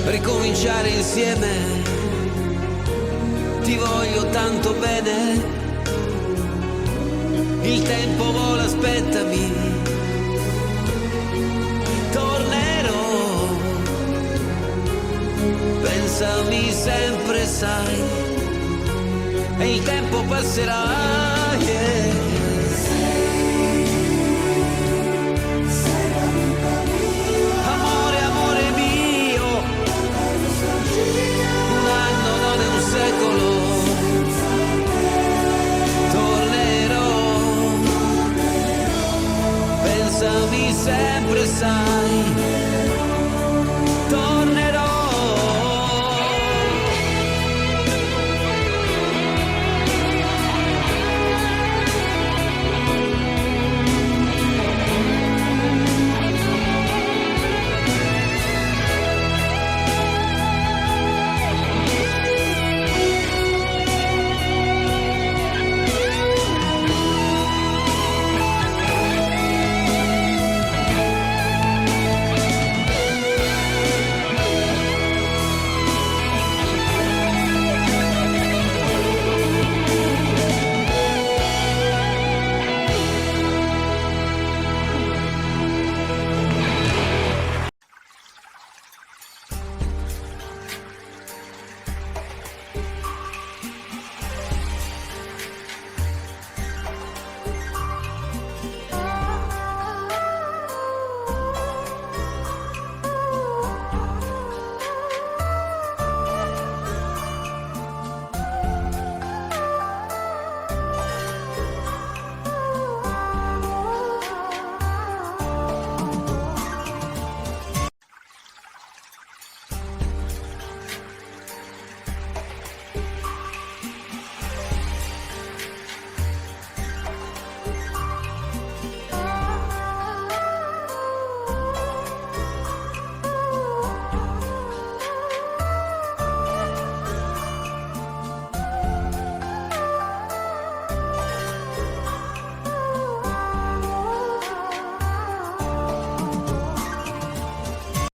Ricominciare insieme, ti voglio tanto bene. Il tempo vola, aspettami, tornerò. Pensami sempre, sai, e il tempo passerà, yeah.